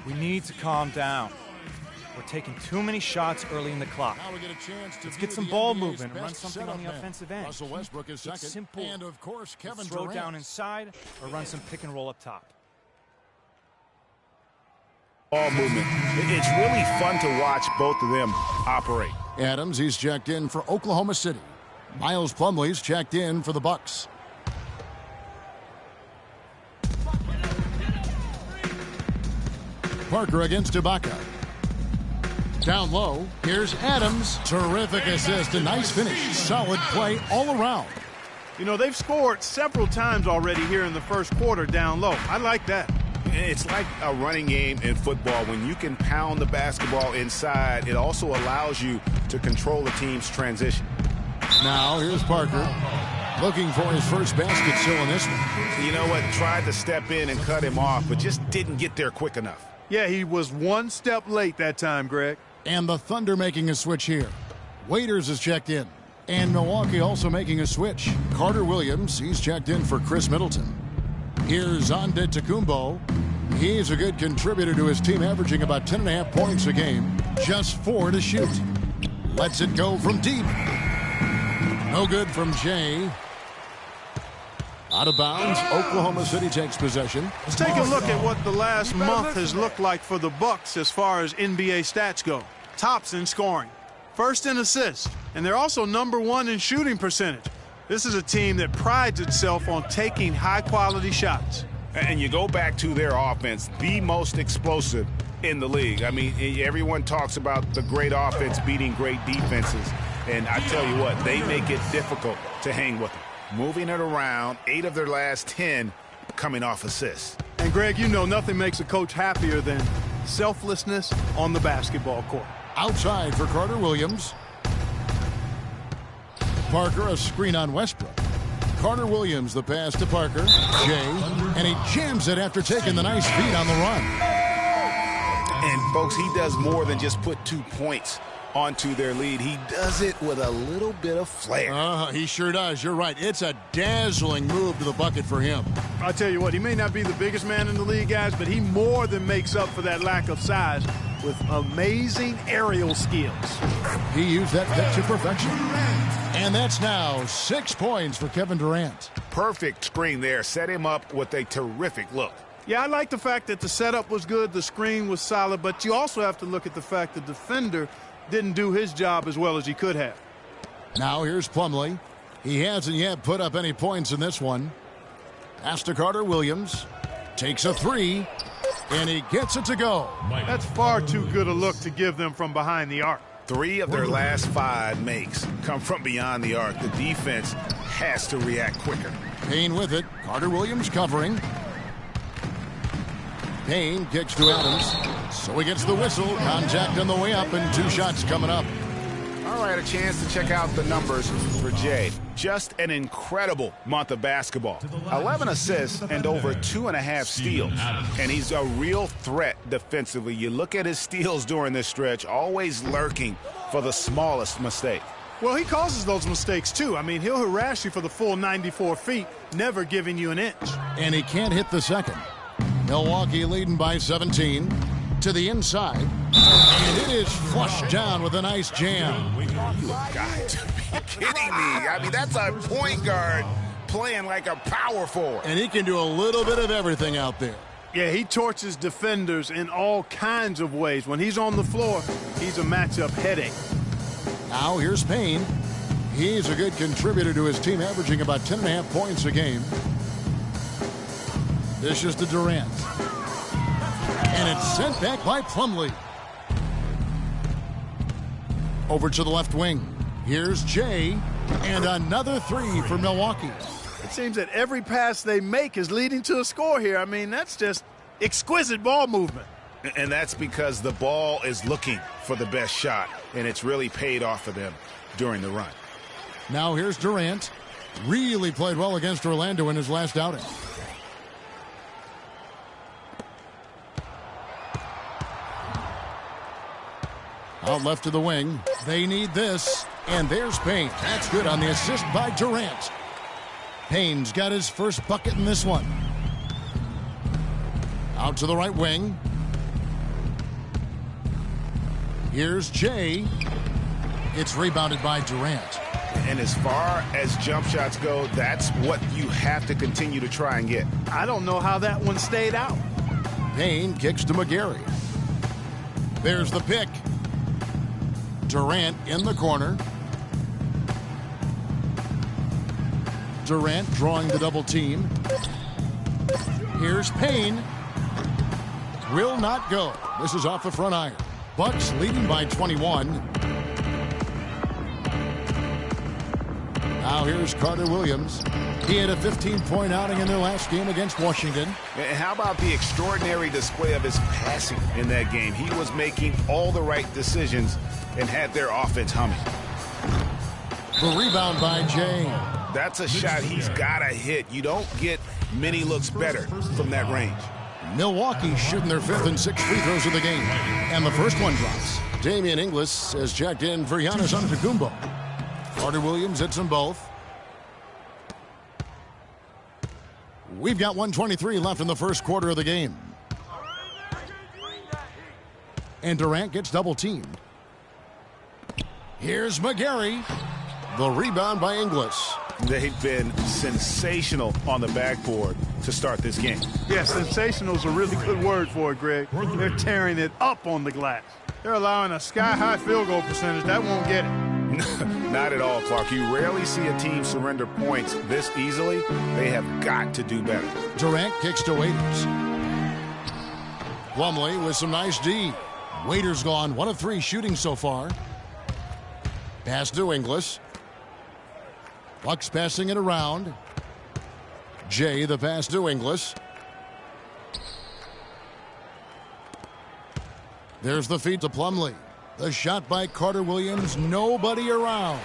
We need to calm down. We're taking too many shots early in the clock. Now we get a chance to Let's get some ball movement and run something on the offensive end. Russell Westbrook is second. Simple. And of course, Kevin Throw Durant. down inside or run some pick and roll up top. Ball movement. It's really fun to watch both of them operate. Adams, he's checked in for Oklahoma City. Miles Plumlee's checked in for the Bucks. Parker against Ibaka. Down low, here's Adams. Terrific assist, a nice finish. Solid play all around. You know, they've scored several times already here in the first quarter down low. I like that. It's like a running game in football. When you can pound the basketball inside, it also allows you to control the team's transition. Now, here's Parker. Looking for his first basket still in this one. You know what? Tried to step in and cut him off, but just didn't get there quick enough. Yeah, he was one step late that time, Greg. And the Thunder making a switch here. Waiters is checked in. And Milwaukee also making a switch. Carter Williams, he's checked in for Chris Middleton. Here's Antetokounmpo. He's a good contributor to his team, averaging about 10.5 points a game. Just 4 to shoot. Lets it go from deep. No good from Jay. Out of bounds, Oklahoma City takes possession. Let's take a look at what the last month has looked like for the Bucks as far as NBA stats go. Tops in scoring, first in assists, and they're also #1 in shooting percentage. This is a team that prides itself on taking high-quality shots. And you go back to their offense, the most explosive in the league. I mean, everyone talks about the great offense beating great defenses. And I tell you what, they make it difficult to hang with them. Moving it around, 8 of their last 10 coming off assists. And, Greg, you know nothing makes a coach happier than selflessness on the basketball court. Outside for Carter Williams. Parker, a screen on Westbrook. Carter Williams, the pass to Parker. Jay, and he jams it after taking the nice feed on the run. And, folks, he does more than just put 2 points onto their lead. He does it with a little bit of flair. He sure does. You're right. It's a dazzling move to the bucket for him. I'll tell you what, he may not be the biggest man in the league, guys, but he more than makes up for that lack of size with amazing aerial skills. He used that fit to perfection. And that's now 6 points for Kevin Durant. Perfect screen there. Set him up with a terrific look. Yeah, I like the fact that the setup was good, the screen was solid, but you also have to look at the fact the defender didn't do his job as well as he could have. Now here's Plumlee. He hasn't yet put up any points in this one. Pass to Carter Williams. Takes a 3, and he gets it to go. That's far too good a look to give them from behind the arc. 3 of their last 5 makes come from beyond the arc. The defense has to react quicker. Payne with it. Carter Williams covering. Payne kicks to Adams. So he gets the whistle. Contact on the way up, and 2 shots coming up. All right, a chance to check out the numbers for Jay. Just an incredible month of basketball. 11 assists and over 2.5 steals. And he's a real threat defensively. You look at his steals during this stretch, always lurking for the smallest mistake. Well, he causes those mistakes, too. I mean, he'll harass you for the full 94 feet, never giving you an inch. And he can't hit the second. Milwaukee leading by 17. To the inside. And it is flushed down with a nice jam. You have got to be kidding me. I mean, that's a point guard playing like a power forward. And he can do a little bit of everything out there. Yeah, he torches defenders in all kinds of ways. When he's on the floor, he's a matchup headache. Now here's Payne. He's a good contributor to his team, averaging about 10.5 points a game. This is to Durant. And it's sent back by Plumlee. Over to the left wing. Here's Jay. And another 3 for Milwaukee. It seems that every pass they make is leading to a score here. I mean, that's just exquisite ball movement. And that's because the ball is looking for the best shot, and it's really paid off for them during the run. Now here's Durant. Really played well against Orlando in his last outing. Out left to the wing. They need this. And there's Payne. That's good on the assist by Durant. Payne's got his first bucket in this one. Out to the right wing. Here's Jay. It's rebounded by Durant. And as far as jump shots go, that's what you have to continue to try and get. I don't know how that one stayed out. Payne kicks to McGarry. There's the pick. Durant in the corner. Durant drawing the double team. Here's Payne. Will not go. This is off the front iron. Bucks leading by 21. Now here's Carter Williams. He had a 15-point outing in their last game against Washington. And how about the extraordinary display of his passing in that game? He was making all the right decisions and had their offense humming. The rebound by Jay. That's a shot he's got to hit. You don't get many looks better from that range. Milwaukee shooting their 5th and 6th free throws of the game. And the first one drops. Damian Inglis has checked in for Giannis Antetokounmpo. Carter Williams hits them both. We've got 1:23 left in the first quarter of the game. And Durant gets double teamed. Here's McGarry. The rebound by Inglis. They've been sensational on the backboard to start this game. Yeah, sensational is a really good word for it, Greg. They're tearing it up on the glass. They're allowing a sky-high field goal percentage. That won't get it. Not at all, Clark. You rarely see a team surrender points this easily. They have got to do better. Durant kicks to Waiters. Plumlee with some nice D. Waiters gone 1 of 3 shooting so far. Pass to Inglis. Bucks passing it around. Jay, the pass to Inglis. There's the feed to Plumlee. The shot by Carter Williams. Nobody around.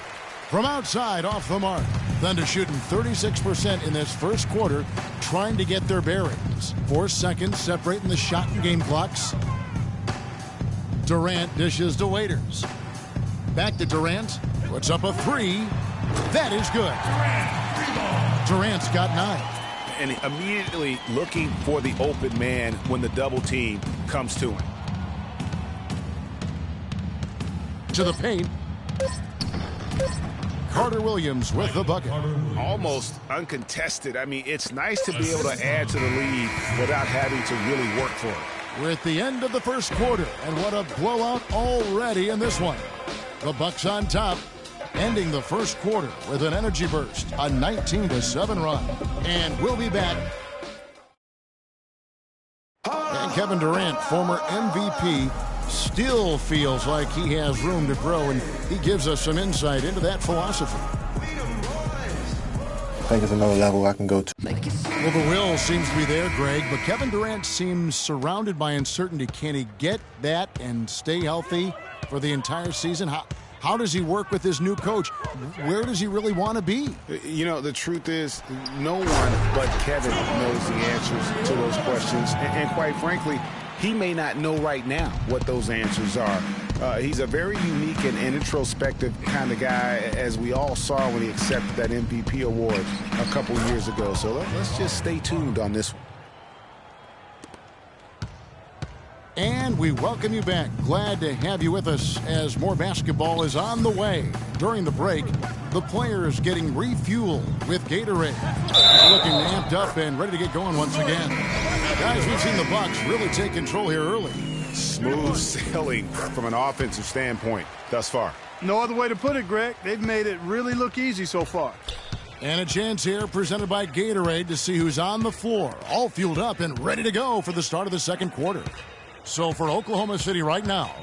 From outside, off the mark. Thunder shooting 36% in this first quarter, trying to get their bearings. 4 seconds separating the shot and game clocks. Durant dishes to Waiters. Back to Durant. Puts up a 3. That is good. Durant's got 9. And immediately looking for the open man when the double team comes to him. To the paint. Carter Williams with the bucket. Almost uncontested. I mean, it's nice to be able to add to the lead without having to really work for it. We're at the end of the first quarter, and what a blowout already in this one. The Bucks on top, ending the first quarter with an energy burst, a 19-7 run. And we'll be back. And Kevin Durant, former MVP, still feels like he has room to grow, and he gives us some insight into that philosophy. I think it's another level I can go to. Well, the will seems to be there, Greg, but Kevin Durant seems surrounded by uncertainty. Can he get that and stay healthy for the entire season? How does he work with his new coach? Where does he really want to be? You know, the truth is, no one but Kevin knows the answers to those questions. And quite frankly, he may not know right now what those answers are. He's a very unique and introspective kind of guy, as we all saw when he accepted that MVP award a couple years ago. So let's just stay tuned on this one. And we welcome you back. Glad to have you with us as more basketball is on the way. During the break, the players getting refueled with Gatorade. Looking amped up and ready to get going once again. Guys, we've seen the Bucks really take control here early. Smooth sailing from an offensive standpoint thus far. No other way to put it, Greg. They've made it really look easy so far. And a chance here presented by Gatorade to see who's on the floor. All fueled up and ready to go for the start of the second quarter. So for Oklahoma City right now,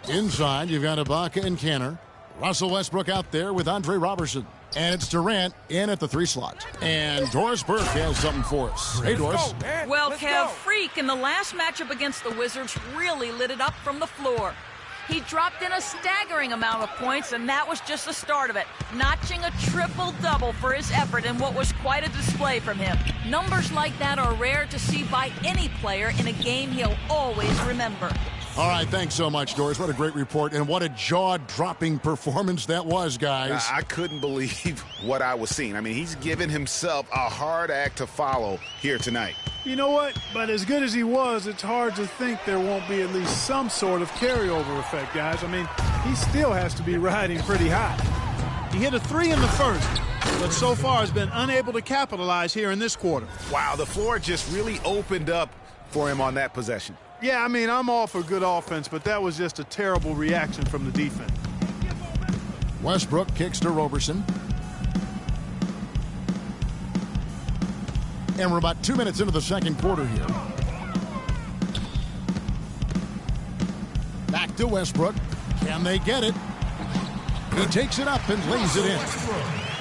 inside you've got Ibaka and Kanter. Russell Westbrook out there with Andre Robertson. And it's Durant in at the 3 slot. And Doris Burke has something for us. Hey, Doris. Well, Kev, Freak in the last matchup against the Wizards really lit it up from the floor. He dropped in a staggering amount of points, and that was just the start of it, notching a triple-double for his effort in what was quite a display from him. Numbers like that are rare to see by any player in a game he'll always remember. All right, thanks so much, Doris. What a great report, and what a jaw-dropping performance that was, guys. I couldn't believe what I was seeing. I mean, he's given himself a hard act to follow here tonight. You know what? But as good as he was, it's hard to think there won't be at least some sort of carryover effect, guys. I mean, he still has to be riding pretty high. He hit a 3 in the first, but so far has been unable to capitalize here in this quarter. Wow, the floor just really opened up for him on that possession. Yeah, I mean, I'm all for good offense, but that was just a terrible reaction from the defense. Westbrook kicks to Roberson. And we're about 2 minutes into the second quarter here. Back to Westbrook. Can they get it? He takes it up and lays it in.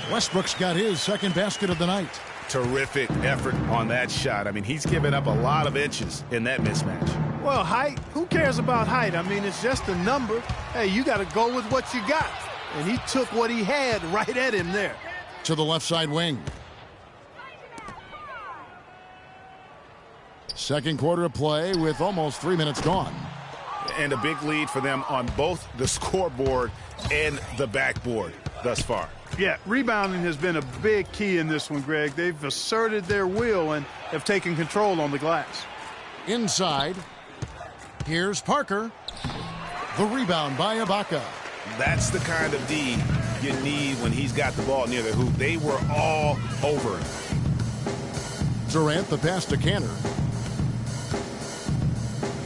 Westbrook's got his second basket of the night. Terrific effort on that shot. I mean, he's given up a lot of inches in that mismatch. Well, height, who cares about height? I mean, it's just a number. Hey, you got to go with what you got. And he took what he had right at him there. To the left side wing. Second quarter of play with almost 3 minutes gone. And a big lead for them on both the scoreboard and the backboard thus far. Yeah, rebounding has been a big key in this one, Greg. They've asserted their will and have taken control on the glass. Inside. Here's Parker. The rebound by Ibaka. That's the kind of D you need when he's got the ball near the hoop. They were all over him. Durant, the pass to Cantor.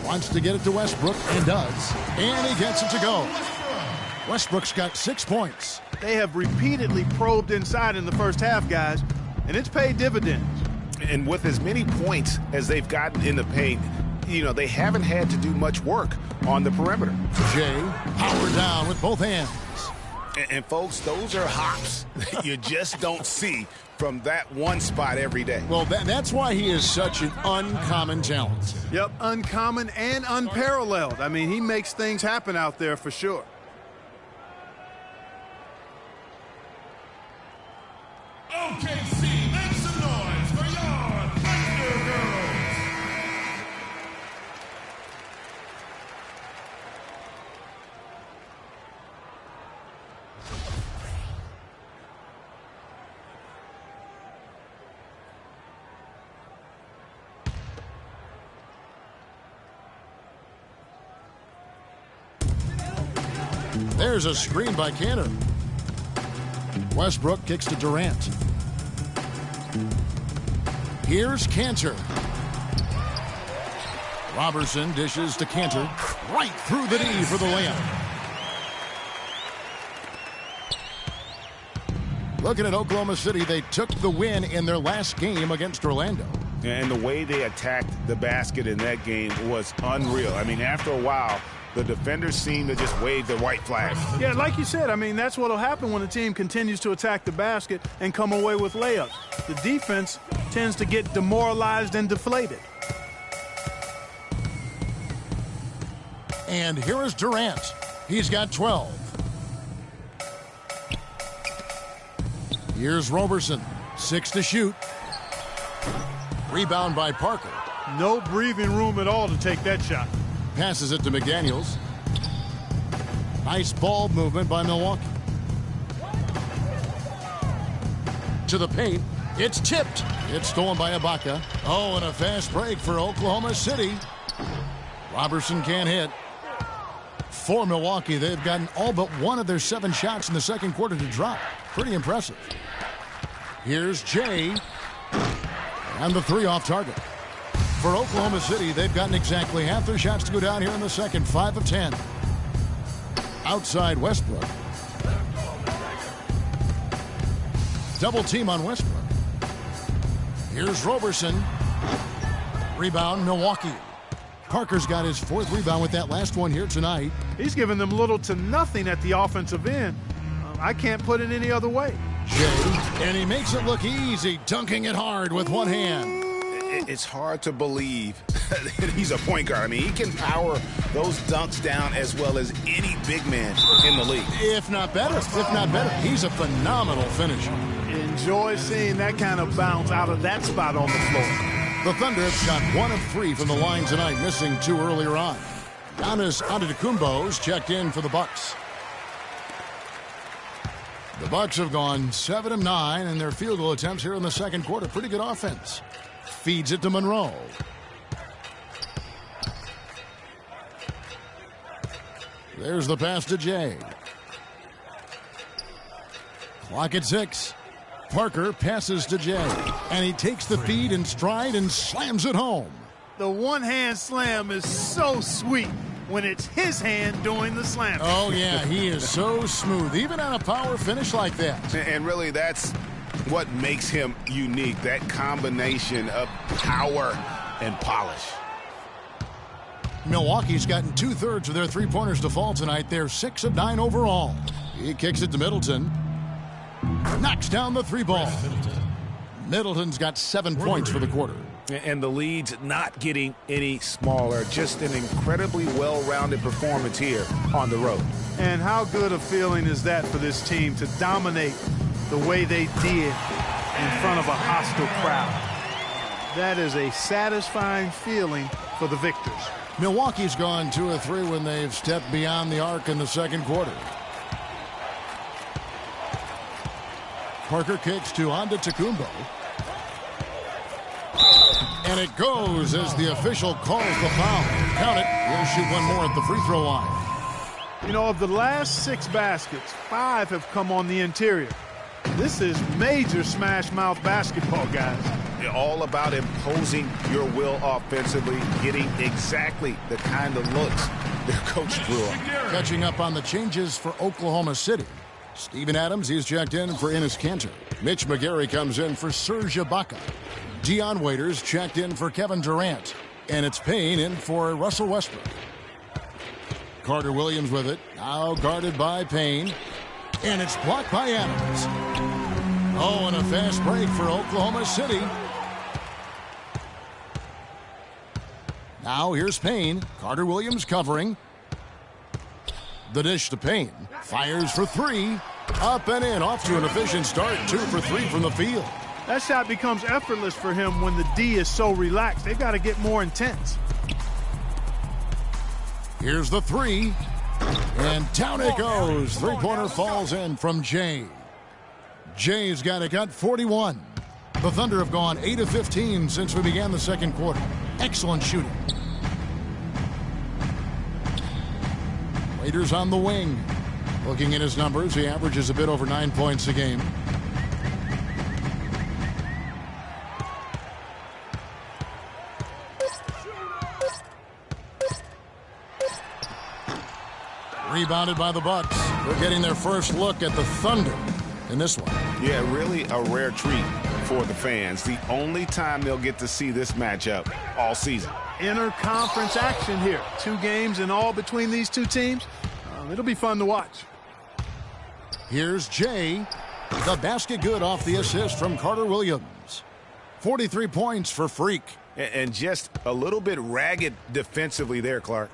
Wants to get it to Westbrook and does. And he gets it to go. Westbrook's got 6 points. They have repeatedly probed inside in the first half, guys, and it's paid dividends. And with as many points as they've gotten in the paint, you know, they haven't had to do much work on the perimeter. Jay, power down with both hands. And folks, those are hops you just don't see from that one spot every day. Well, that's why he is such an uncommon talent. Yep, uncommon and unparalleled. I mean, he makes things happen out there for sure. OKC, make some noise for your Thunder Girls. There's a screen by Cantor. Westbrook kicks to Durant. Here's Cantor. Robertson dishes to Cantor. Right through the D for the layup. Looking at Oklahoma City, they took the win in their last game against Orlando. And the way they attacked the basket in that game was unreal. I mean, after a while, the defenders seem to just wave the white flag. Yeah, like you said, I mean, that's what will happen when a team continues to attack the basket and come away with layups. The defense tends to get demoralized and deflated. And here is Durant. He's got 12. Here's Roberson. 6 to shoot. Rebound by Parker. No breathing room at all to take that shot. Passes it to McDaniels. Nice ball movement by Milwaukee. To the paint. It's tipped. It's stolen by Ibaka. Oh, and a fast break for Oklahoma City. Robertson can't hit. For Milwaukee, they've gotten all but one of their 7 shots in the second quarter to drop. Pretty impressive. Here's Jay. And the 3 off target. For Oklahoma City, they've gotten exactly half their shots to go down here in the second. 5 of 10. Outside Westbrook. Double team on Westbrook. Here's Roberson. Rebound, Milwaukee. Parker's got his 4th rebound with that last one here tonight. He's given them little to nothing at the offensive end. I can't put it any other way. Jay, and he makes it look easy, dunking it hard with one hand. It's hard to believe that he's a point guard. I mean, he can power those dunks down as well as any big man in the league. If not better, he's a phenomenal finisher. Enjoy seeing that kind of bounce out of that spot on the floor. The Thunder have shot 1 of 3 from the line tonight, missing 2 earlier on. Giannis Antetokounmpo's checked in for the Bucks. The Bucks have gone 7 of 9 in their field goal attempts here in the second quarter. Pretty good offense. Feeds it to Monroe. There's the pass to Jay. Clock at 6. Parker passes to Jay. And he takes the feed in stride and slams it home. The one-hand slam is so sweet when it's his hand doing the slam. Oh, yeah, he is so smooth, even on a power finish like that. And really, that's what makes him unique, that combination of power and polish. Milwaukee's gotten 2/3 of their three-pointers to fall tonight. They're 6 of 9 overall. He kicks it to Middleton. Knocks down the three ball. Middleton's got 7 points for the quarter. And the lead's not getting any smaller. Just an incredibly well-rounded performance here on the road. And how good a feeling is that for this team to dominate the way they did in front of a hostile crowd? That is a satisfying feeling for the victors. Milwaukee's gone 2 of 3 when they've stepped beyond the arc in the second quarter. Parker kicks to Antetokounmpo. And it goes as the official calls the foul. Count it. He'll shoot one more at the free throw line. You know, of the last 6 baskets, 5 have come on the interior. This is major smash mouth basketball, guys. All about imposing your will offensively, getting exactly the kind of looks their coach drew up. Catching up on the changes for Oklahoma City. Steven Adams, he's checked in for Enes Kanter. Mitch McGary comes in for Serge Ibaka. Dion Waiters checked in for Kevin Durant. And it's Payne in for Russell Westbrook. Carter Williams with it. Now guarded by Payne. And it's blocked by Adams. Oh, and a fast break for Oklahoma City. Now here's Payne. Carter Williams covering. The dish to Payne. Fires for 3. Up and in. Off to an efficient start. 2 for 3 from the field. That shot becomes effortless for him when the D is so relaxed. They've got to get more intense. Here's the 3. And down it goes. Three-pointer falls in from Jay. Jay's got it, got 41. The Thunder have gone 8 of 15 since we began the second quarter. Excellent shooting. Waiters on the wing. Looking at his numbers, he averages a bit over 9 points a game. Rebounded by the Bucks. They're getting their first look at the Thunder in this one. Yeah, really a rare treat for the fans. The only time they'll get to see this matchup all season. Inter-conference action here. 2 games in all between these 2 teams. It'll be fun to watch. Here's Jay. The basket good off the assist from Carter Williams. 43 points for Freak. And just a little bit ragged defensively there, Clark.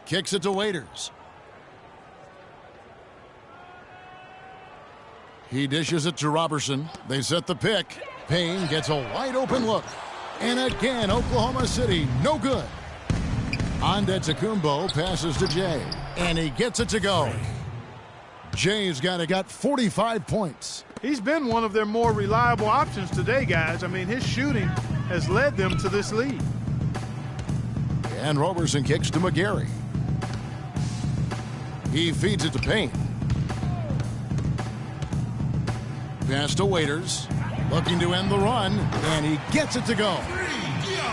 Kicks it to Waiters. He dishes it to Robertson. They set the pick. Payne gets a wide open look. And again, Oklahoma City, no good. Antetokounmpo passes to Jay. And he gets it to go. Jay's got 45 points. He's been one of their more reliable options today, guys. I mean, his shooting has led them to this lead. And Robertson kicks to McGary. He feeds it to Payne. Pass to Waiters. Looking to end the run. And he gets it to go.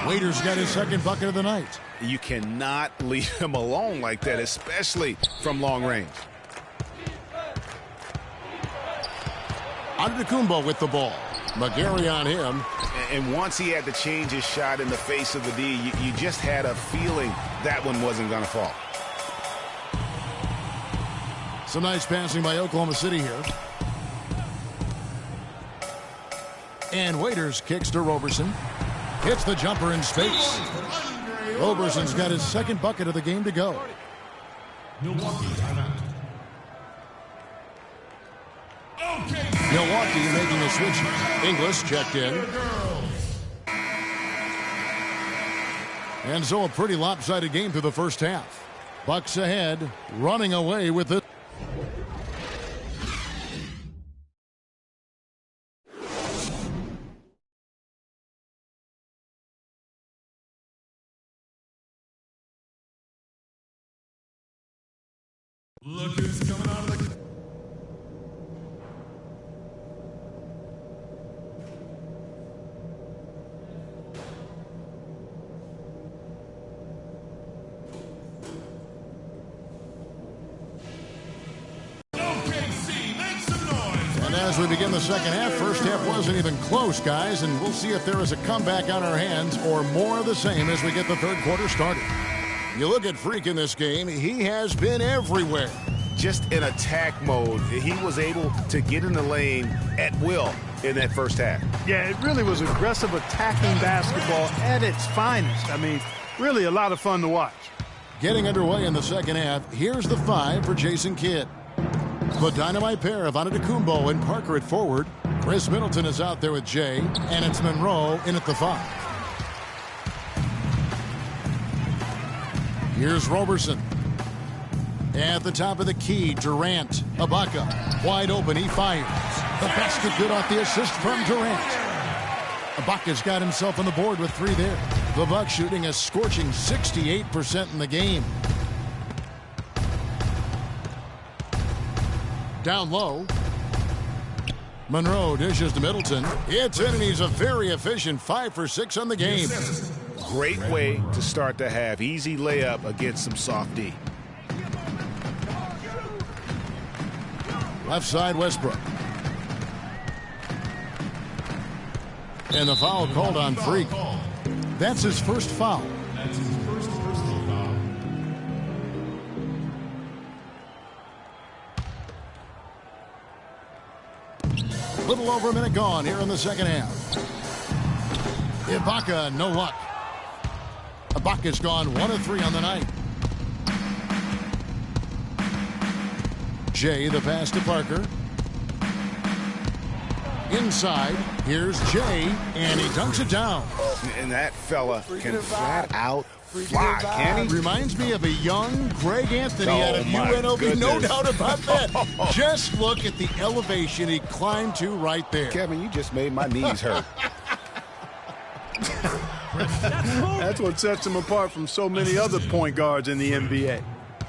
Waiters got his second bucket of the night. You cannot leave him alone like that, especially from long range. Antetokounmpo with the ball. McGary on him. And once he had to change his shot in the face of the D, you just had a feeling that one wasn't going to fall. Some nice passing by Oklahoma City here. And Waiters kicks to Robertson. Hits the jumper in space. Roberson's got his second bucket of the game to go. Milwaukee timeout. Milwaukee making a switch. Inglis checked in. And so a pretty lopsided game through the first half. Bucks ahead, running away with it. Look who's coming out of the... As we begin the second half, first half wasn't even close, guys, and we'll see if there is a comeback on our hands or more of the same as we get the third quarter started. You look at Freak in this game, he has been everywhere. Just in attack mode, he was able to get in the lane at will in that first half. Yeah, it really was aggressive attacking basketball at its finest. I mean, really a lot of fun to watch. Getting underway in the second half, here's the 5 for Jason Kidd. The dynamite pair of Antetokounmpo and Parker at forward. Chris Middleton is out there with Jay, and it's Monroe in at the 5. Here's Roberson. At the top of the key, Durant. Ibaka. Wide open, he fires. The basket good off the assist from Durant. Ibaka's got himself on the board with 3 there. The Bucks shooting a scorching 68% in the game. Down low. Monroe dishes to Middleton. It's in, and he's a very efficient 5 for 6 on the game. Great way to start the half. Easy layup against some soft D. Left side, Westbrook. And the foul called on Freak. That's his first foul. That's his first personal foul. Little over a minute gone here in the second half. Ibaka, no luck. Ibaka's gone 1 of 3 on the night. Jay, the pass to Parker. Inside, here's Jay, and he dunks it down. And that fella can flat out fly, can he? Reminds me of a young Greg Anthony out of UNLV, goodness. no doubt about that. Just look at the elevation he climbed to right there. Kevin, you just made my knees hurt. That's what sets him apart from so many other point guards in the NBA.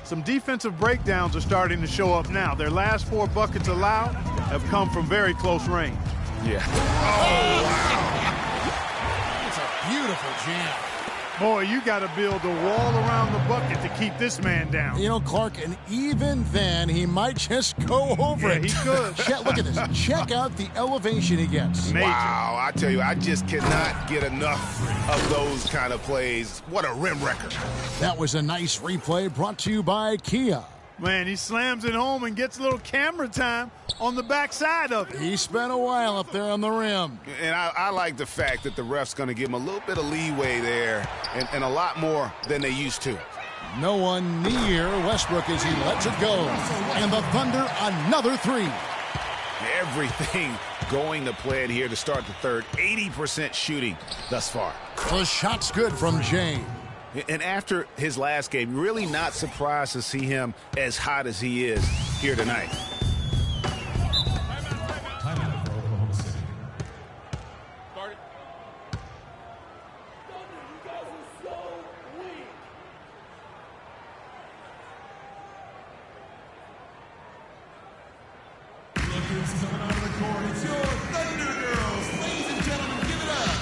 Some defensive breakdowns are starting to show up now. Their last 4 buckets allowed have come from very close range. Yeah. Oh, wow. It's a beautiful jam. Boy, you got to build a wall around the bucket to keep this man down. You know, Clark, and even then, he might just go over it. He could. Look at this. Check out the elevation he gets. Major. Wow, I tell you, I just cannot get enough of those kind of plays. What a rim wrecker. That was a nice replay brought to you by Kia. Man, he slams it home and gets a little camera time on the backside of it. He spent a while up there on the rim. And I like the fact that the ref's going to give him a little bit of leeway there and a lot more than they used to. No one near Westbrook as he lets it go. And the Thunder, another 3. Everything going to plan here to start the third. 80% shooting thus far. The shot's good from Jay. And after his last game, really not surprised to see him as hot as he is here tonight. Timeout for Oklahoma City. Look who's coming out of the court. It's your Thunder Girls. Ladies and gentlemen, give it up.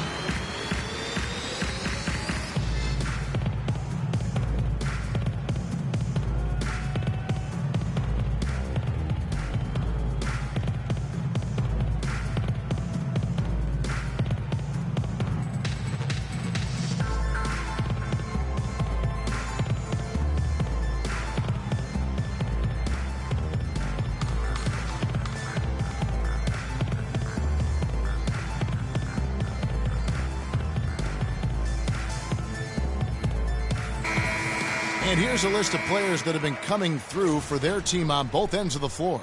And here's a list of players that have been coming through for their team on both ends of the floor.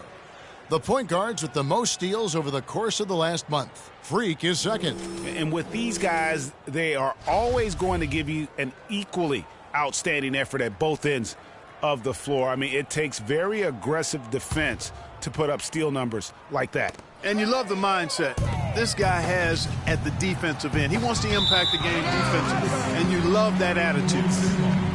The point guards with the most steals over the course of the last month. Freak is second. And with these guys, they are always going to give you an equally outstanding effort at both ends of the floor. I mean, it takes very aggressive defense to put up steal numbers like that. And you love the mindset. this guy has at the defensive end. He wants to impact the game defensively, and you love that attitude.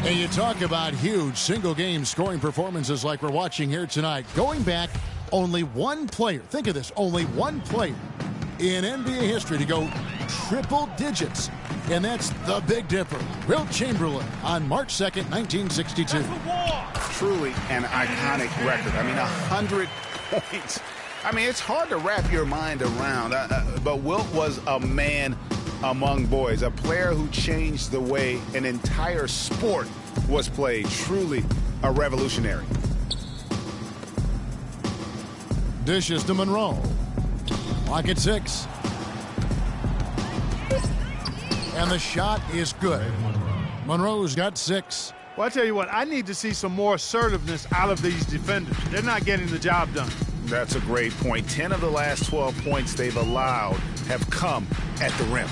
And you talk about huge single-game scoring performances like we're watching here tonight. Going back, only one player, think of this, only one player in NBA history to go triple digits, and that's the Big Dipper, Wilt Chamberlain, on March 2nd, 1962. Truly an iconic record. I mean, 100 points. I mean, it's hard to wrap your mind around, but Wilt was a man among boys, a player who changed the way an entire sport was played. Truly a revolutionary. Dishes to Monroe. Lock at 6. And the shot is good. Monroe's got 6. Well, I tell you what, I need to see some more assertiveness out of these defenders. They're not getting the job done. That's a great point. 10 of the last 12 points they've allowed have come at the rim.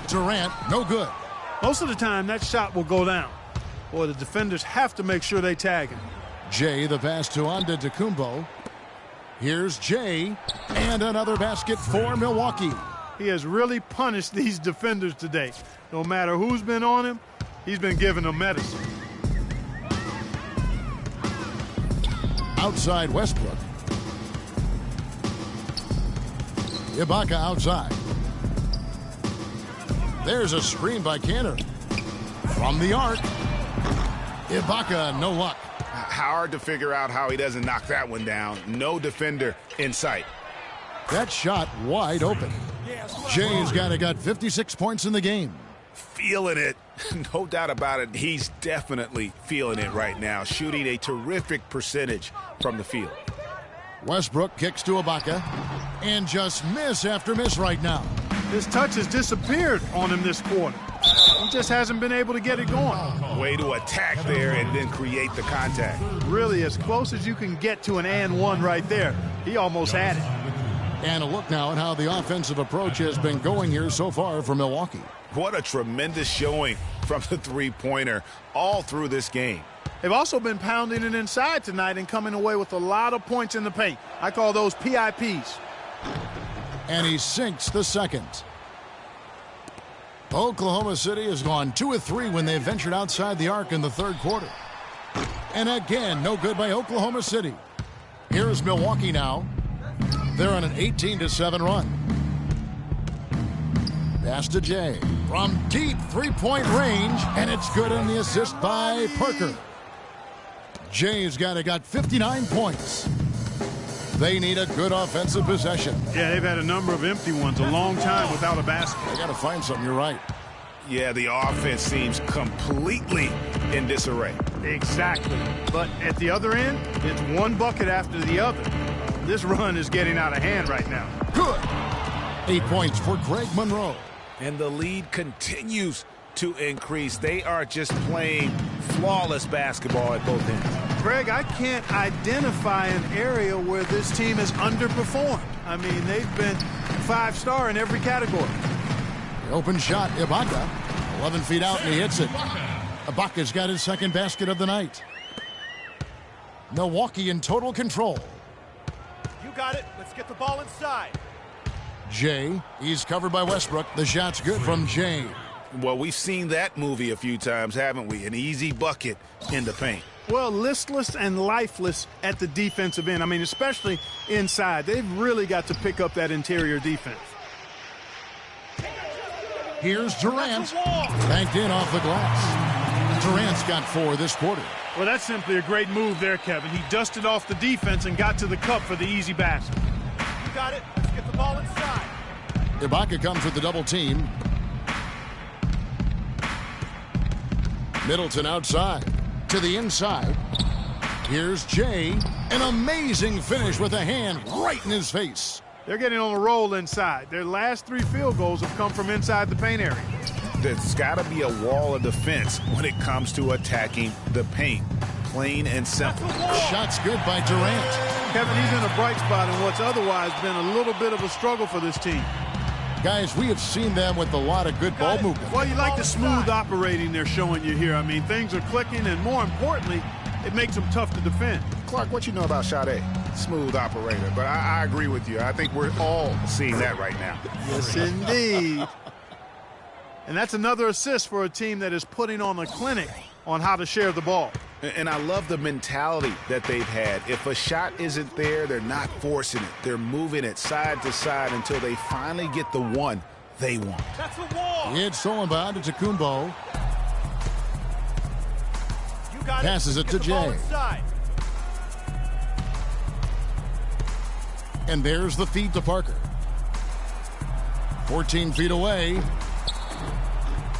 Durant, no good. Most of the time, that shot will go down. Boy, the defenders have to make sure they tag him. Jay, the pass to Antetokounmpo. Here's Jay, and another basket for Milwaukee. He has really punished these defenders today. No matter who's been on him, he's been giving them medicine. Outside Westbrook. Ibaka outside. There's a screen by Canner. From the arc. Ibaka, no luck. Hard to figure out how he doesn't knock that one down. No defender in sight. That shot wide open. Jay's got 56 points in the game. Feeling it. No doubt about it. He's definitely feeling it right now. Shooting a terrific percentage from the field. Westbrook kicks to Ibaka. And just miss after miss right now. His touch has disappeared on him this quarter. He just hasn't been able to get it going. Way to attack there and then create the contact. Really as close as you can get to an and one right there. He almost had it. And a look now at how the offensive approach has been going here so far for Milwaukee. What a tremendous showing from the three-pointer all through this game. They've also been pounding it inside tonight and coming away with a lot of points in the paint. I call those PIPs. And he sinks the second. Oklahoma City has gone 2 of 3 when they ventured outside the arc in the third quarter. And again, no good by Oklahoma City. Here's Milwaukee now. They're on an 18-7 run. Pass to Jay. From deep three-point range, and it's good in the assist by Parker. Jay's got 59 points. They need a good offensive possession. Yeah, they've had a number of empty ones, a long time without a basket. They got to find something, you're right. Yeah, the offense seems completely in disarray. Exactly. But at the other end, it's one bucket after the other. This run is getting out of hand right now. Good. 8 points for Greg Monroe. And the lead continues to increase. They are just playing flawless basketball at both ends. Greg, I can't identify an area where this team has underperformed. I mean, they've been 5-star in every category. The open shot, Ibaka. 11 feet out, and he hits it. Ibaka's got his second basket of the night. Milwaukee in total control. You got it. Let's get the ball inside. Jay, he's covered by Westbrook. The shot's good from Jay. Well, we've seen that movie a few times, haven't we? An easy bucket in the paint. Well, listless and lifeless at the defensive end. I mean, especially inside. They've really got to pick up that interior defense. Here's Durant. Banked in off the glass. Durant's got 4 this quarter. Well, that's simply a great move there, Kevin. He dusted off the defense and got to the cup for the easy basket. You got it. Let's get the ball inside. Ibaka comes with the double team. Middleton outside. To the inside. Here's Jay. An amazing finish with a hand right in his face. They're getting on a roll inside. Their last 3 field goals have come from inside the paint area. There's got to be a wall of defense when it comes to attacking the paint. Plain and simple. Shot's good by Durant. Kevin, he's in a bright spot in what's otherwise been a little bit of a struggle for this team. Guys, we have seen them with a lot of good ball movement. Well, you like the smooth operating they're showing you here. I mean, things are clicking, and more importantly, it makes them tough to defend. Clark, what you know about Sade? Smooth operator, but I agree with you. I think we're all seeing that right now. Yes, indeed. And that's another assist for a team that is putting on a clinic on how to share the ball. And I love the mentality that they've had. If a shot isn't there, they're not forcing it. They're moving it side to side until they finally get the one they want. That's the wall. It's stolen by Antetokounmpo. You got Passes it to Jay. And there's the feed to Parker. 14 feet away.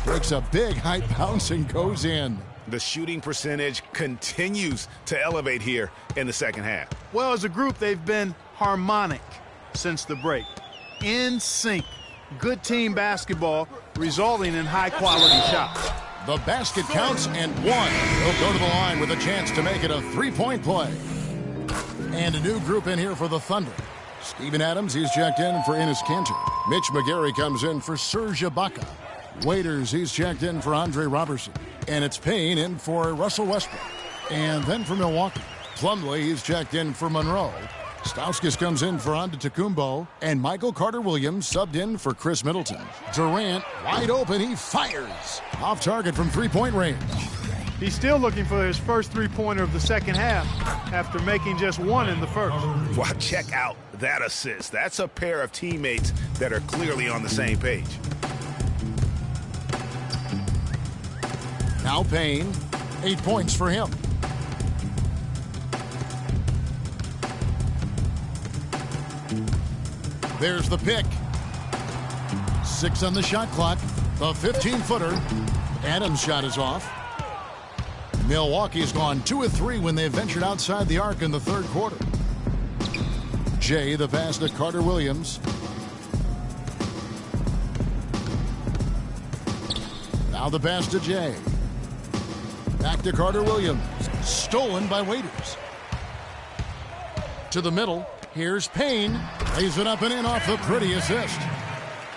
Breaks a big height bounce and goes in. The shooting percentage continues to elevate here in the second half. Well, as a group, they've been harmonic since the break. In sync. Good team basketball resulting in high-quality shots. The basket counts and one. He'll go to the line with a chance to make it a three-point play. And a new group in here for the Thunder. Steven Adams, he's checked in for Enes Kanter. Mitch McGary comes in for Serge Ibaka. Waiters, he's checked in for Andre Robertson. And it's Payne in for Russell Westbrook. And then for Milwaukee, Plumlee, he's checked in for Monroe. Stauskas comes in for Antetokounmpo. And Michael Carter-Williams subbed in for Chris Middleton. Durant, wide open, he fires. Off target from three-point range. He's still looking for his first three-pointer of the second half after making just one in the first. Well, check out that assist. That's a pair of teammates that are clearly on the same page. Now Payne, 8 points for him. There's the pick. 6 on the shot clock. The 15-footer. Adams' shot is off. Milwaukee's gone 2 of 3 when they ventured outside the arc in the third quarter. Jay, the pass to Carter-Williams. Now the pass to Jay. Back to Carter-Williams. Stolen by Waiters. To the middle. Here's Payne. Lays it up and in off the pretty assist.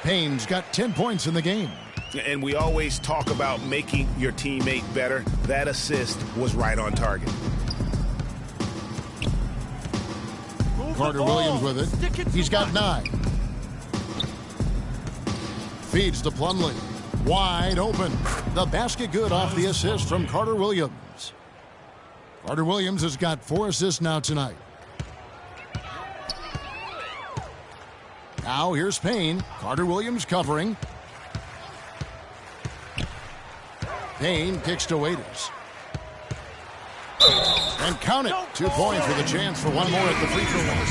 Payne's got 10 points in the game. And we always talk about making your teammate better. That assist was right on target. Carter-Williams with it. He's got 9. Feeds to Plumlee. Wide open. The basket good off the assist from Carter-Williams. Carter-Williams has got 4 assists now tonight. Now here's Payne. Carter-Williams covering. Payne kicks to Waiters. And count it. 2 points with a chance for one more at the free throw line.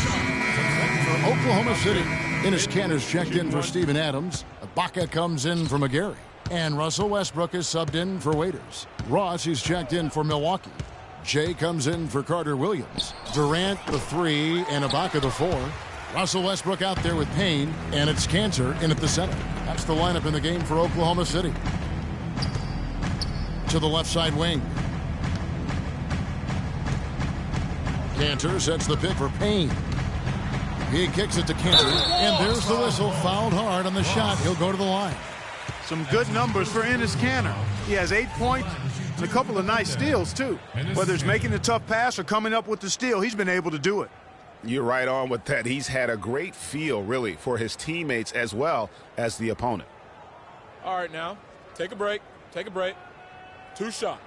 For Oklahoma City, Enes Kanter's checked in for Steven Adams. Ibaka comes in for McGary. And Russell Westbrook is subbed in for Waiters. Ross is checked in for Milwaukee. Jay comes in for Carter-Williams. Durant the 3 and Ibaka the 4. Russell Westbrook out there with Payne, and it's Kanter in at the center. That's the lineup in the game for Oklahoma City. To the left side wing. Kanter sets the pick for Payne. He kicks it to Kanter, and there's the whistle. Fouled hard on the shot. He'll go to the line. Some good numbers for Enes Kanter. He has 8 points and a couple of nice steals, too. Whether it's making a tough pass or coming up with the steal, he's been able to do it. You're right on with that. He's had a great feel, really, for his teammates as well as the opponent. All right, now, take a break. Take a break. 2 shots.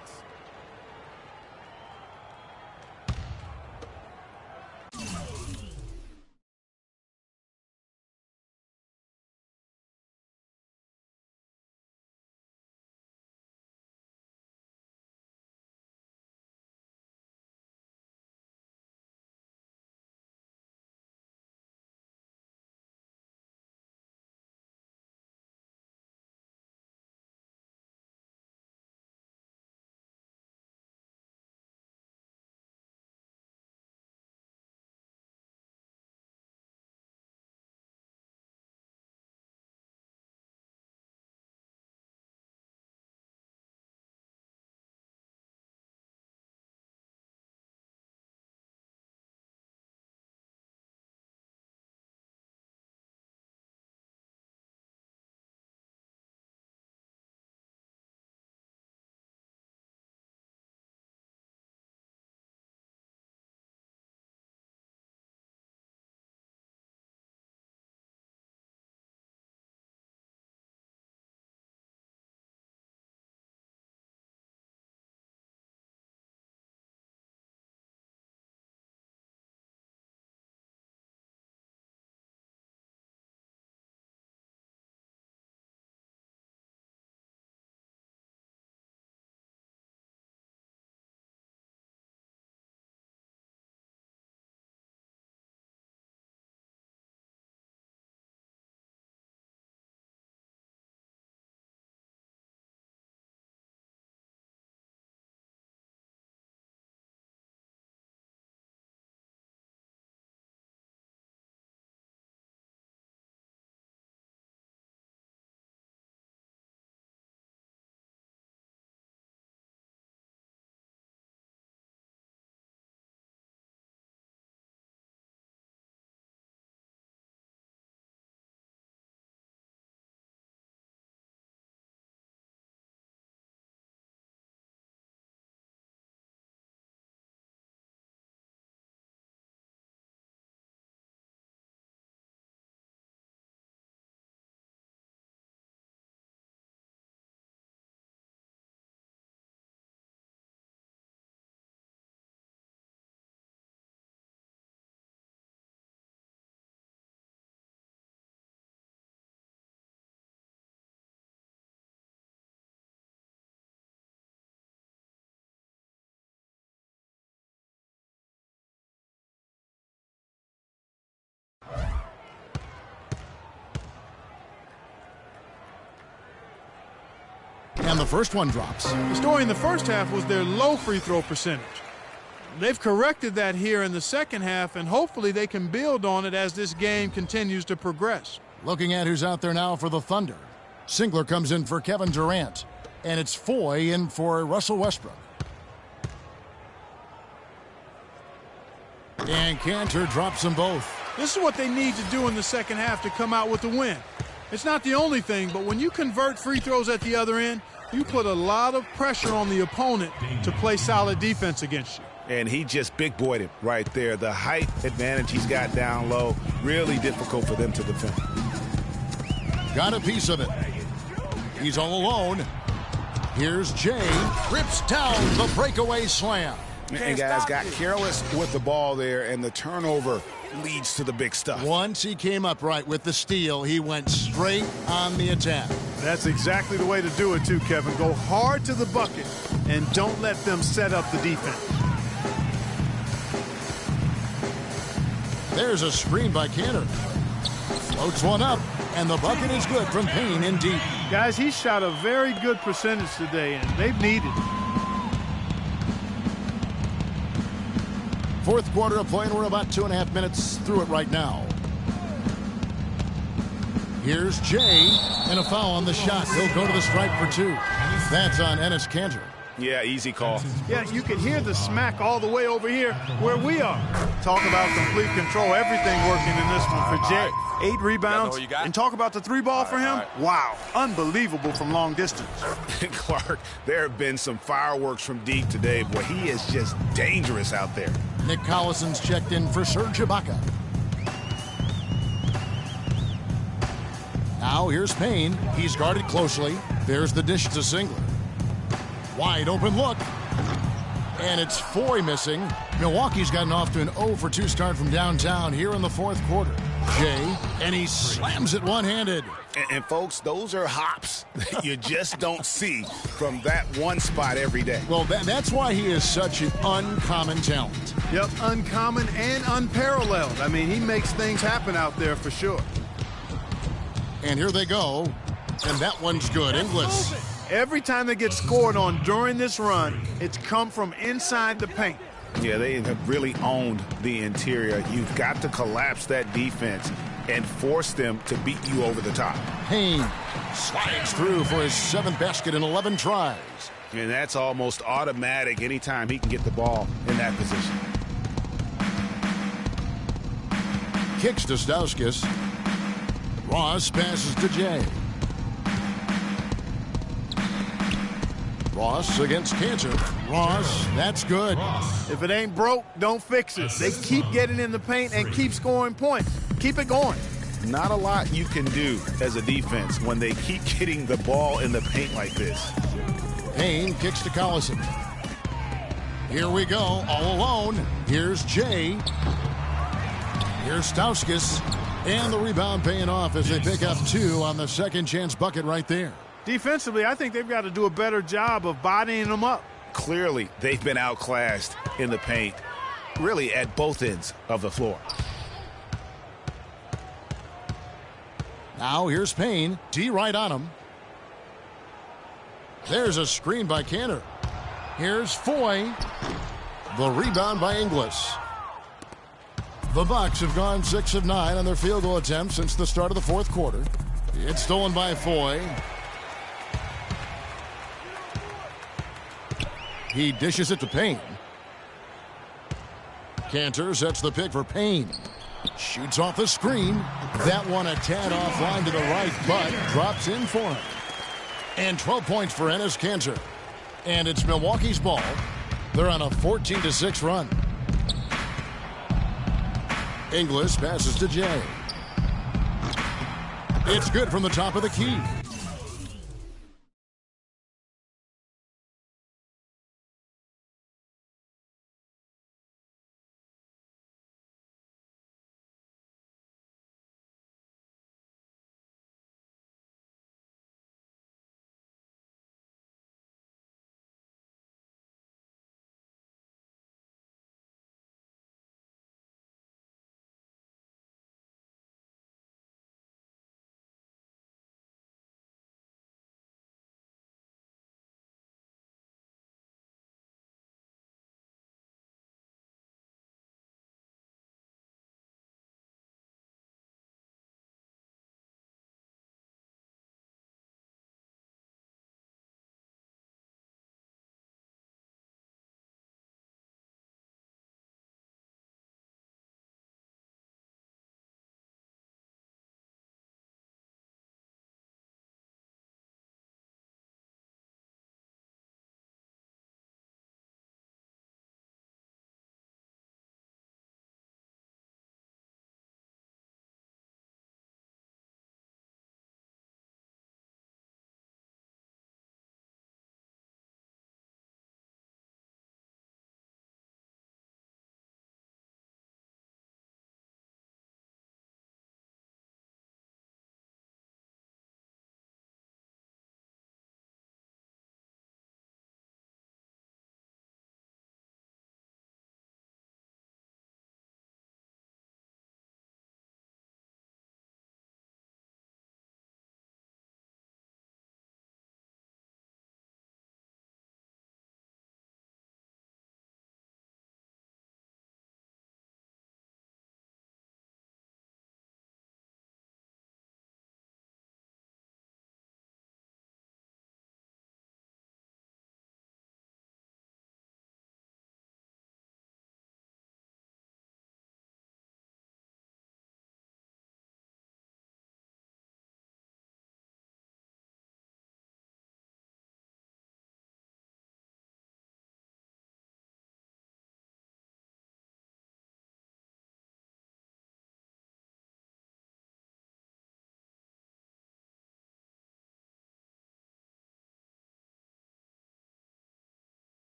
And the first one drops. The story in the first half was their low free throw percentage. They've corrected that here in the second half, and hopefully they can build on it as this game continues to progress. Looking at who's out there now for the Thunder. Singler comes in for Kevin Durant. And it's Foy in for Russell Westbrook. And Cantor drops them both. This is what they need to do in the second half to come out with the win. It's not the only thing, but when you convert free throws at the other end, you put a lot of pressure on the opponent to play solid defense against you. And he just big boyed him right there. The height advantage he's got down low, really difficult for them to defend. Got a piece of it. He's all alone. Here's Jay. Rips down the breakaway slam. And guys got careless with the ball there, and the turnover leads to the big stuff. Once he came up right with the steal, he went straight on the attack. That's exactly the way to do it too, Kevin. Go hard to the bucket and don't let them set up the defense. There's a screen by Cantor. Floats one up, and the bucket is good from Payne in deep. Guys, he shot a very good percentage today, and they've needed it. Fourth quarter of play, and we're about 2.5 minutes through it right now. Here's Jay, and a foul on the shot. He'll go to the stripe for 2. That's on Enes Kanter. Yeah, easy call. Yeah, you can hear the smack all the way over here where we are. Talk about complete control. Everything working in this one for Jay. 8 rebounds. And talk about the 3-ball for him. Wow, unbelievable from long distance. Clark, there have been some fireworks from deep today. Boy, he is just dangerous out there. Nick Collison's checked in for Serge Ibaka. Now here's Payne. He's guarded closely. There's the dish to Singler. Wide open look. And it's Foy missing. Milwaukee's gotten off to an 0 for 2 start from downtown here in the fourth quarter. Jay, and he slams it one-handed. And folks, those are hops that you just don't see from that one spot every day. Well, that's why he is such an uncommon talent. Yep, uncommon and unparalleled. I mean, he makes things happen out there for sure. And here they go. And that one's good. Inglis. Every time they get scored on during this run, it's come from inside the paint. Yeah, they have really owned the interior. You've got to collapse that defense and force them to beat you over the top. Payne slides through for his 7th basket in 11 tries. And that's almost automatic anytime he can get the ball in that position. Kicks to Stauskas. Ross passes to Jay. Ross against Cantor. Ross, that's good. If it ain't broke, don't fix it. They keep getting in the paint and keep scoring points. Keep it going. Not a lot you can do as a defense when they keep getting the ball in the paint like this. Payne kicks to Collison. Here we go, all alone. Here's Jay. Here's Stauskas. And the rebound paying off as they pick up 2 on the second chance bucket right there. Defensively, I think they've got to do a better job of bodying them up. Clearly, they've been outclassed in the paint, really at both ends of the floor. Now here's Payne. D right on him. There's a screen by Cantor. Here's Foy. The rebound by Inglis. The Bucks have gone 6 of 9 on their field goal attempts since the start of the fourth quarter. It's stolen by Foy. He dishes it to Payne. Cantor sets the pick for Payne. Shoots off the screen. That one a tad offline to the right, but drops in for him. And 12 points for Enes Kanter. And it's Milwaukee's ball. They're on a 14-6 run. Inglis passes to Jay. It's good from the top of the key.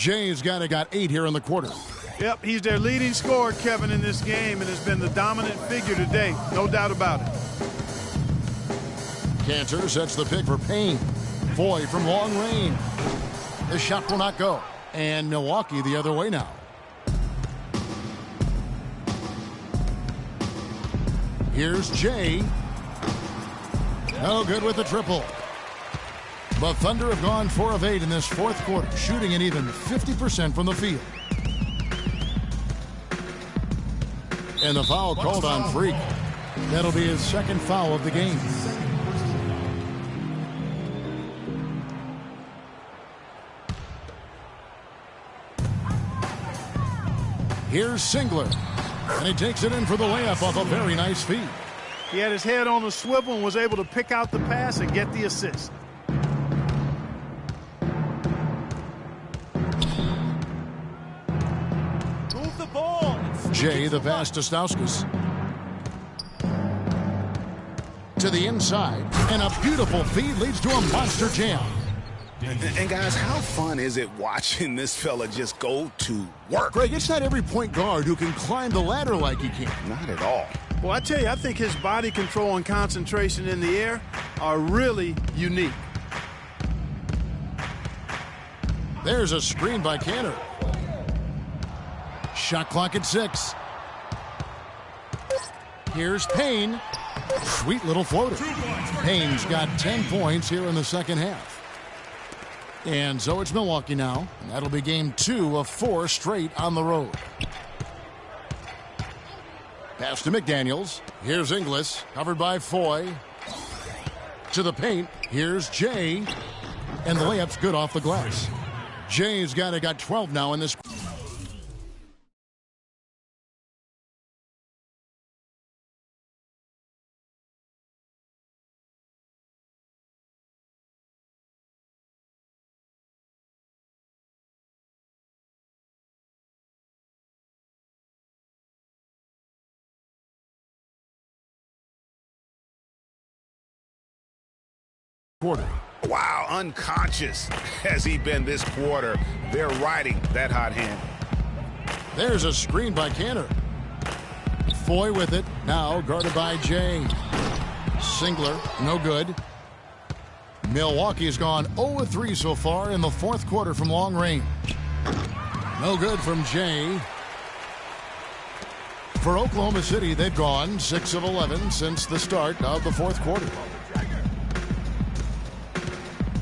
Jay's got 8 here in the quarter. Yep, he's their leading scorer, Kevin, in this game, and has been the dominant figure today. No doubt about it. Cantor sets the pick for Payne. Foy from long range. The shot will not go. And Milwaukee the other way now. Here's Jay. No good with the triple. The Thunder have gone 4 of 8 in this fourth quarter, shooting an even 50% from the field. And the foul called on Freak. That'll be his second foul of the game. Here's Singler. And he takes it in for the layup off a very nice feed. He had his head on a swivel and was able to pick out the pass and get the assist. Move the ball. Jay, the pass to Stauskas. To the inside. And a beautiful feed leads to a monster jam. And guys, how fun is it watching this fella just go to work? Greg, it's not every point guard who can climb the ladder like he can. Not at all. Well, I tell you, I think his body control and concentration in the air are really unique. There's a screen by Cantor. Shot clock at 6. Here's Payne. Sweet little floater. Payne's got 10 points here in the second half. And so it's Milwaukee now. And that'll be game 2 of 4 straight on the road. Pass to McDaniels. Here's Inglis. Covered by Foy. To the paint. Here's Jay. And the layup's good off the glass. Jay's got 12 now in this. Quarter. Wow, unconscious has he been this quarter. They're riding that hot hand. There's a screen by Cantor. Foy with it. Now guarded by Jay. Singler, no good. Milwaukee's gone 0-3 so far in the fourth quarter from long range. No good from Jay. For Oklahoma City, they've gone 6 of 11 since the start of the fourth quarter.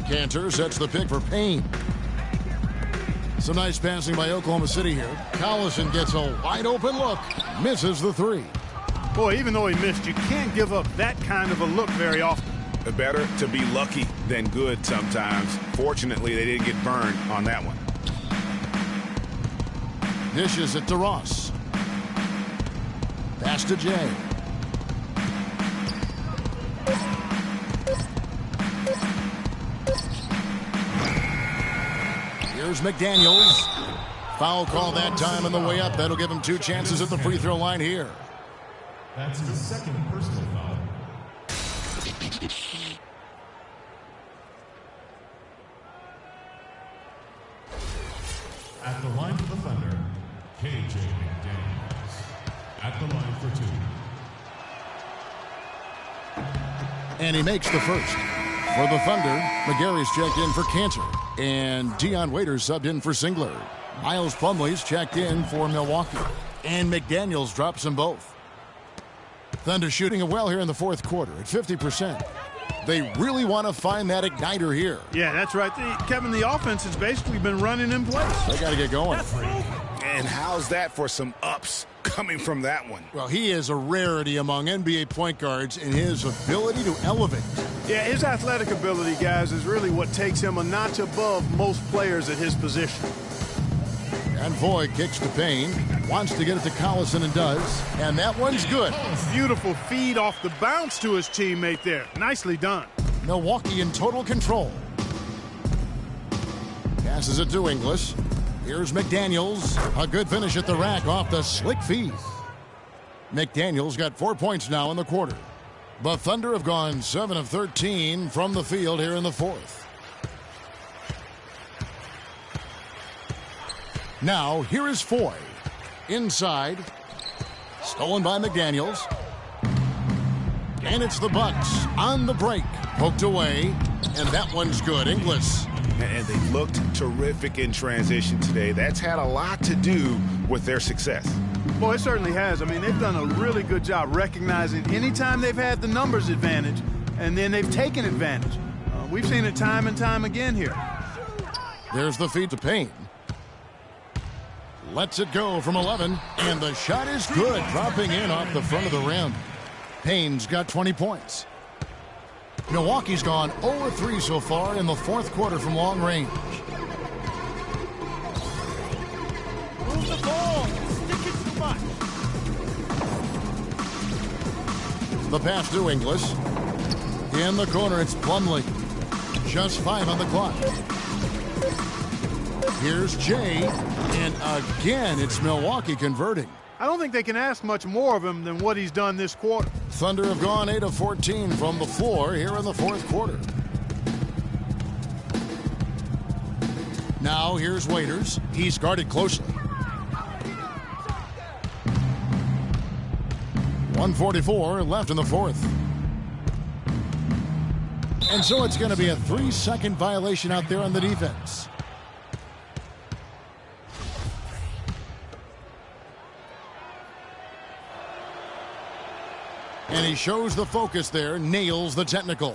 Cantor sets the pick for Payne. Some nice passing by Oklahoma City here. Collison gets a wide open look. Misses the 3. Boy, even though he missed, you can't give up that kind of a look very often. Better to be lucky than good sometimes. Fortunately, they didn't get burned on that one. Dishes it to Ross. Pass to Jay. Here's McDaniels. Foul call that time on the way up. That'll give him 2 chances at the free throw line here. That's his second personal foul. At the line for the Thunder, KJ McDaniels. At the line for 2. And he makes the first. For the Thunder, McGarry's checked in for Cantor. And Dion Waiters subbed in for Singler. Miles Plumlee's checked in for Milwaukee. And McDaniels drops them both. Thunder shooting it well here in the fourth quarter at 50%. They really want to find that igniter here. Yeah, that's right. Kevin, the offense has basically been running in place. They got to get going. And how's that for some ups coming from that one? Well, he is a rarity among NBA point guards in his ability to elevate. Yeah, his athletic ability, guys, is really what takes him a notch above most players at his position. And Foy kicks to Payne. Wants to get it to Collison and does. And that one's good. Beautiful feed off the bounce to his teammate there. Nicely done. Milwaukee in total control. Passes it to Inglis. Here's McDaniels. A good finish at the rack off the slick feed. McDaniels got 4 points now in the quarter. The Thunder have gone 7 of 13 from the field here in the fourth. Now, here is Foy. Inside. Stolen by McDaniels. And it's the Bucks on the break. Poked away. And that one's good. Inglis. And they looked terrific in transition today. That's had a lot to do with their success. Well, it certainly has. I mean, they've done a really good job recognizing anytime they've had the numbers advantage, and then they've taken advantage. We've seen it time and time again here. There's the feed to Payne. Lets it go from 11, and the shot is good, dropping in off the front of the rim. Payne's got 20 points. Milwaukee's gone 0-3 so far in the fourth quarter from long range. Move the ball. Stick it too much. The pass to Inglis. In the corner, it's Plumlee. Just 5 on the clock. Here's Jay, and again, it's Milwaukee converting. I don't think they can ask much more of him than what he's done this quarter. Thunder have gone 8 of 14 from the floor here in the fourth quarter. Now here's Waiters. He's guarded closely. 1:44 left in the fourth. And so it's going to be a 3-second violation out there on the defense. And he shows the focus there, nails the technical.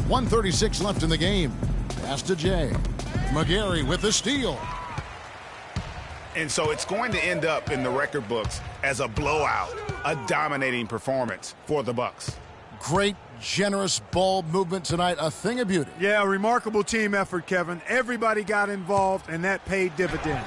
.136 left in the game. Pass to Jay. McGarry with the steal. And so it's going to end up in the record books as a blowout, a dominating performance for the Bucks. Great, generous ball movement tonight. A thing of beauty. Yeah, a remarkable team effort, Kevin. Everybody got involved, and that paid dividends.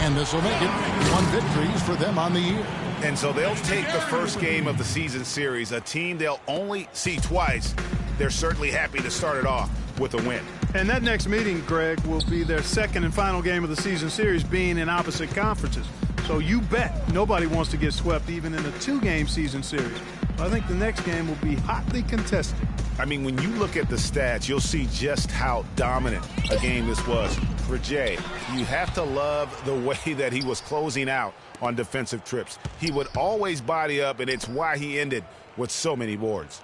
And this will make it 1 victories for them on the year. And so they'll take the first game of the season series, a team they'll only see twice. They're certainly happy to start it off with a win. And that next meeting, Greg, will be their second and final game of the season series, being in opposite conferences. So you bet nobody wants to get swept even in a 2-game season series. I think the next game will be hotly contested. I mean, when you look at the stats, you'll see just how dominant a game this was for Jay. You have to love the way that he was closing out on defensive trips. He would always body up, and it's why he ended with so many boards.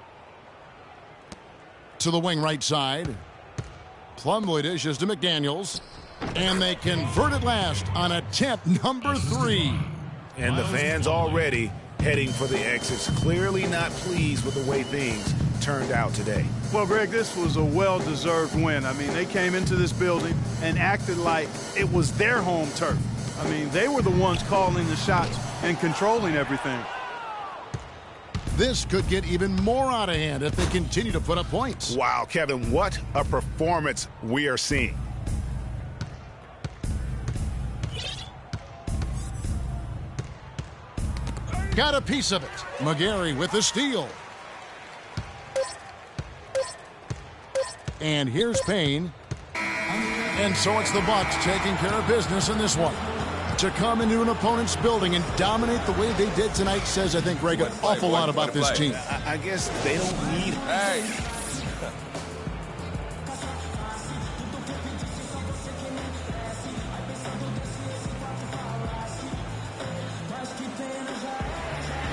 To the wing right side. Plumlee dishes to McDaniels. And they convert it last on attempt number 3. And the fans already heading for the exits, clearly not pleased with the way things turned out today. Well, Greg, this was a well-deserved win. I mean, they came into this building and acted like it was their home turf. I mean, they were the ones calling the shots and controlling everything. This could get even more out of hand if they continue to put up points. Wow, Kevin, what a performance we are seeing. Got a piece of it. McGarry with the steal. And here's Payne. And so it's the Bucks taking care of business in this one. To come into an opponent's building and dominate the way they did tonight says, I think, Greg, an awful lot about this team. I guess they don't need it. Hey.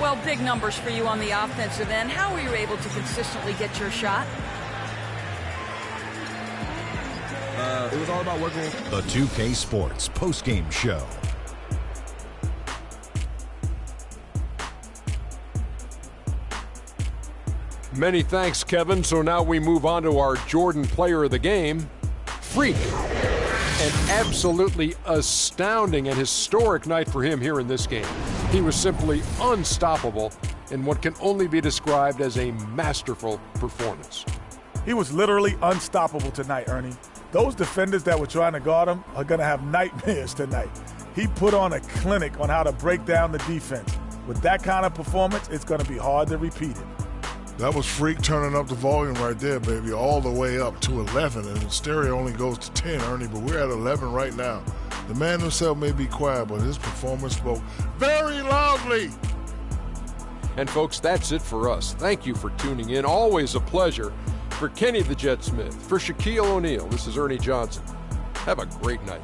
Well, big numbers for you on the offensive end. How were you able to consistently get your shot? It was all about working. The 2K Sports postgame show. Many thanks, Kevin. So now we move on to our Jordan player of the game, Freak. An absolutely astounding and historic night for him here in this game. He was simply unstoppable in what can only be described as a masterful performance. He was literally unstoppable tonight, Ernie. Those defenders that were trying to guard him are going to have nightmares tonight. He put on a clinic on how to break down the defense. With that kind of performance, it's going to be hard to repeat it. That was Freak turning up the volume right there, baby, all the way up to 11. And the stereo only goes to 10, Ernie, but we're at 11 right now. The man himself may be quiet, but his performance spoke very loudly. And folks, that's it for us. Thank you for tuning in. Always a pleasure. For Kenny the Jet Smith, for Shaquille O'Neal, this is Ernie Johnson. Have a great night.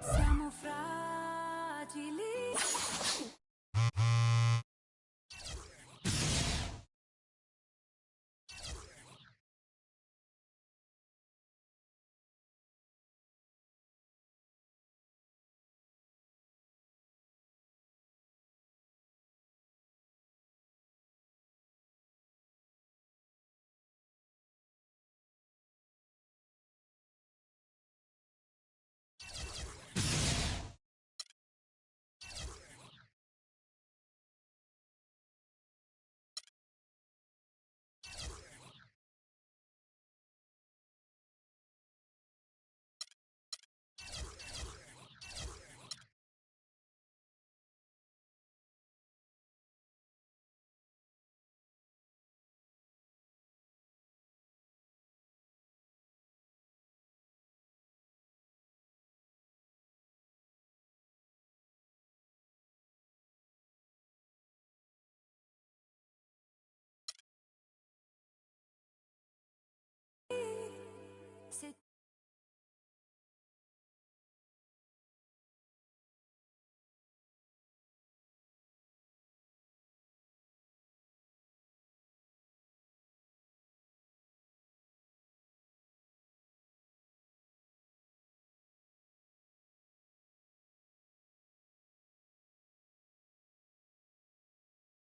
Siamo fragili.